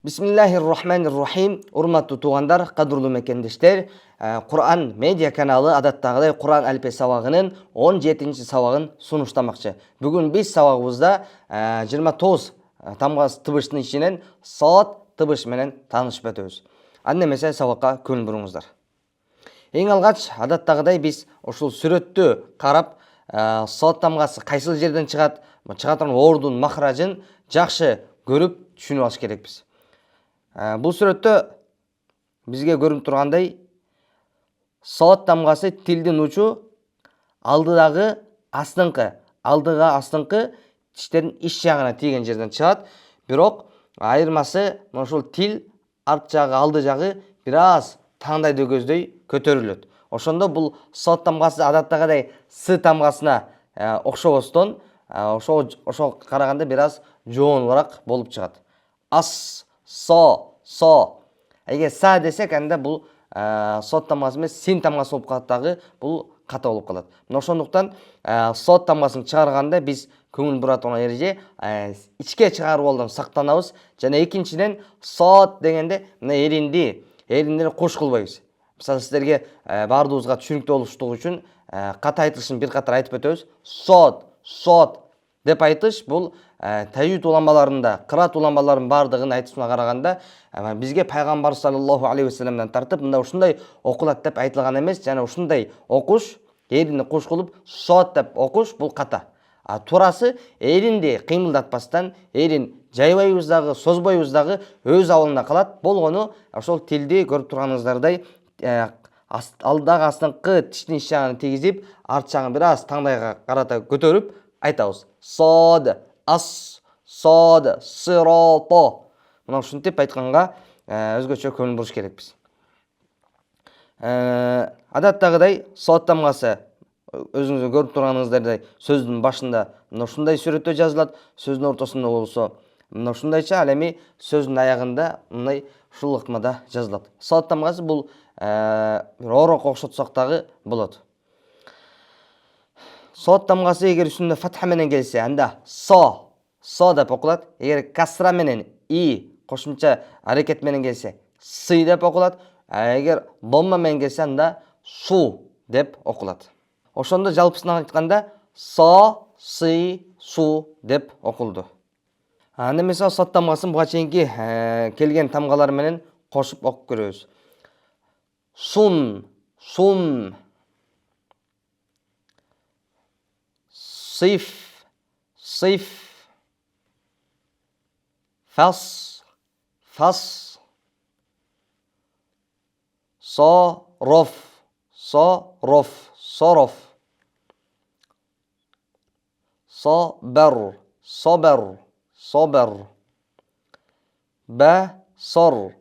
Bismillahirrahmanirrahim. Урматтуу туугандар, кадырлуу мекендештер. Кур'ан медиа каналы адаттагыдай Кур'ан алифбе сабагынын 17-ci сабагын сунуштамакчы. Бүгүн биз сабагыбызда 29 тамгасы тыбыштын ичинен сот тыбыш менен таанышып өтөбүз. Анда эмесе сабакка көңүл буруңуздар. Эң алгач адаттагыдай биз ушул сүрөттү карап, сот тамгасы кайсыл жерден чыгат, чыга турган ордун махражын жакшы көрүп түшүнүп алыш керекпиз. Бул сүрөттө бизге көрүнүп тургандай, сот тамгасы тилдин учу алдыга астыңкы тиштердин иш жагына тийген жерден чыгат. Бирок айырмасы ушул тил арт жагы, алды жагы бир аз таңдайды көздөй көтөрүлөт. Ошондо бул сот тамгасы адаттагыдай с тамгасына окшобостон, ошого караганда бир аз жоонураак болуп чыгат. Ас, со. Эгер са десек, анда бул сот тамгасы эмес, син тамгасы болуп калат дагы, бул ката болуп калат. Ошондуктан сот тамгасын чыгарганда биз көңүл бура турган эреже ичке чыгарып алуудан сактанабыз. Жана экинчиден сот дегенде мына эриндер кош кылбайбыз. Мисалы сиздерге баардыгыбызга түшүнүктүү болуштугу үчүн ката айтылышын бир катар айтып өтөбүз. Сот деп айтыш бул тажвид уламаларында, кыраат уламаларынын баардыгын айтышына караганда бизге пайгамбар саллаллаху алейхи вассаламдан тартып мында ушундай окулат деп айтылган эмес. Жана ушундай окуш, эринди кош кылып сот деп окуш бул ката. Турасы эринди кыймылдатпастан, эрин жайбайбыз дагы, созбойбуз дагы өз абалына калат. Болгону ошол тилди көрүп турганыңыздардай алдагы астыңкы тиштин иш жагын тийгизип, арт жагын бир аз таңдайга карата көтөрүп айтабыз. Сод, ас, сод, сирото. Мына ушинтип айтканга өзгөчө көңүл буруш керекпиз. Адаттагыдай сот тамгасы өзүңүз көрүп турганыңыздардай сөздүн башында мына ушундай сүрөттө жазылат, сөздүн ортосунда болсо мына ушундайча, ал эми сөздүн аягында мындай ушул ыкмада жазылат. Сот тамгасы бул бир ороого окшотсок дагы болот. Сот тамгасы эгер үстүндө фатха менен келсе, анда со деп окулат. Эгер касра менен и кошумча аракет менен келсе, сы деп окулат. Эгер домма менен келсе, анда су деп окулат. Ошондо жалпысынан айтканда со, сы, су деп окулду. Анда эмесе сот тамгасын буга чейинки келген тамгалар менен кошуп окуп көрөбүз. Сун, сиф, фас, сороф, собер, басор,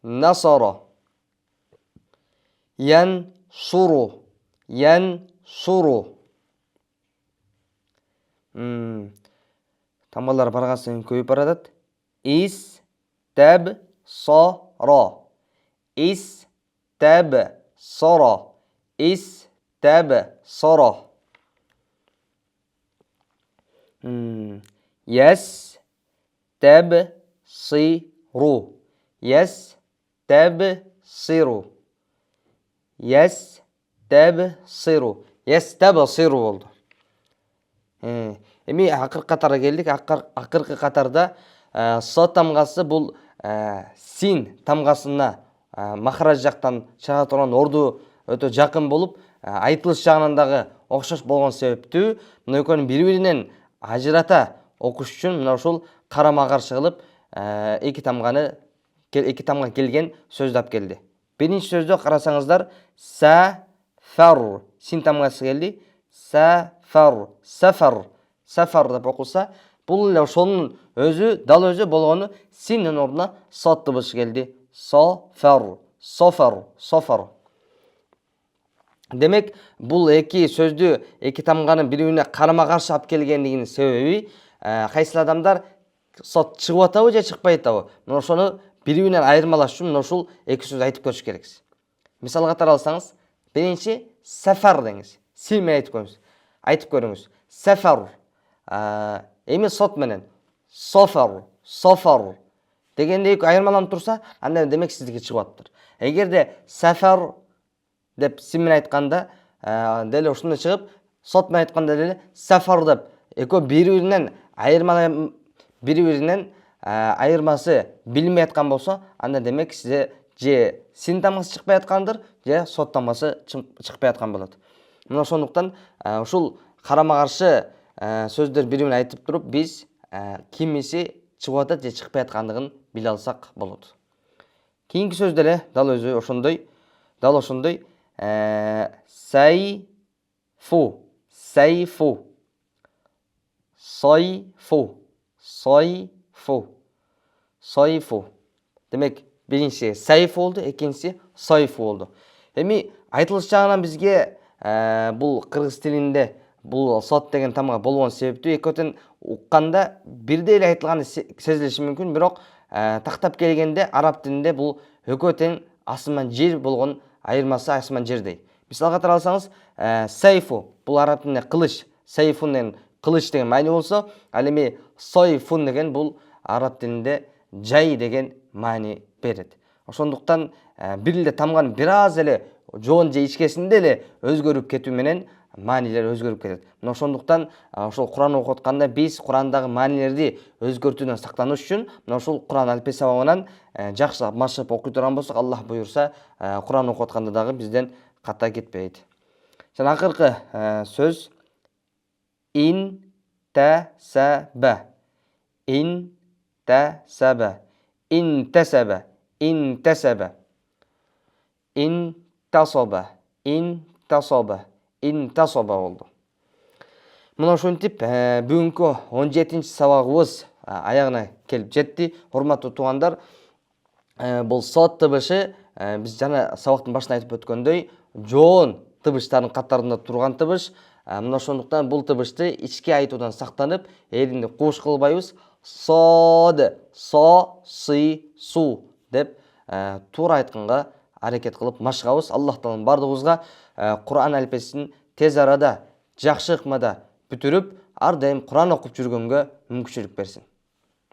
насоро, янсуру. Тамгалар барган сайын көбөйүп баратат. Истебсоро. Ястебсиру болду. Эми акыркы катарга келдик. Акыркы катарда сот тамгасы бул син тамгасына махраж жактан чыга турган орду өтө жакын болуп, айтылыш жагынан дагы окшош болгон себептүү мына экөөнүн бири-биринен ажырата окуш үчүн мына ушул карама каршы кылып эки тамга келген сөздү алып келди. Биринчи сөздө карасаңыздар сафар син тамгасы келди. Сафар деп окулса, бул эле ошонун дал өзү болгону синдин ордуна сот тыбышы келди. Софар. Демек, бул эки сөздү, эки тамганын бири-бирине карама каршы алып келгендигинин себеби кайсыл адамдар сот чыгып атабы же чыкпай атабы? Мына ошону бири-биринен айырмалаш үчүн мына ушул эки сөз айтып көрүш керексиз. Мисал катары алсаңыз, биринчи сәфәр деңіз. Силмен айтып көріңіз. Айтып көріңіз. Сәфәр. Эми сот менен. Софар, софар дегенде айырмаланып тұрса, анда демек сіздікі шығып атыр. Егерде сәфәр деп силмен айтканда, дәл ушундай чыгып, сот менен айтканда деле сәфәр деп экөө бири-биринен айырмасы билинбей аткан болсо, анда демек сизде же син тамгасы чыкпай аткандыр, же сот тамгасы чыкпай аткан болот. Мына ошондуктан ушул карама-каршы сөздөр бири-бирин айтып туруп, биз кимиси чыгып атат же чыкпай аткандыгын биле алсак болот. Кийинки сөз деле дал өзү ошондой, сайфу, сайфу, сайфу, сайфу, сайфу. Демек, биринчиси сайфу болду, экинчиси сайфу болду. Эми айтылыш жагынан бизге бул кыргыз тилинде бул сот деген тамга болгон себептүү экөөтөн укканда бирдей эле айтылганы сезилиши мүмкүн, бирок тактап келгенде араб тилинде бул экөөтөн асман жер болгон айырмасы асман жердей. Мисалга катары алсаңыз, сайфу бул араб тилинде кылыч, сайфун деген кылыч деген маани болсо, ал эми сайфун деген бул араб тилинде жай деген маани берет. Ошондуктан бир эле тамганын бир аз эле жоон же ичкесинде эле өзгөрүп кетүү менен маанилер өзгөрүп кетет. Мына ошондуктан ошол Куран окуп атканда биз Курандагы маанилерди өзгөртүүдөн сактаныш үчүн мына ошол Куран алфавит сабагынан жакшы машык окуй турган болсок, Аллах буйрса, Куран окуп атканда дагы бизден ката кетпейт. Жана акыркы сөз интасаба, интасаба, интасаба, интасаба, интасаба, интасаба, интасаба болду. Мына ушинтип бүгүнкү 17-чи сабагыбыз аягына келип жетти. Урматтуу туугандар, бул сот тыбышы биз жана сабактын башында айтып өткөндөй жоон тыбыштардын катарында турган тыбыш. Мына ошондуктан бул тыбышты ички айтуудан сактанып, элинди кууш кылбайбыз. Сод, со, сы, су деп туура айтканга аракет кылып машыгабыз. Аллах таалам бардыгыбызга Куран алфавитин тез арада, жакшы ыкмада бүтүрүп, ар дайым Куран окуп жүргөнгө мүмкүнчүлүк берсин.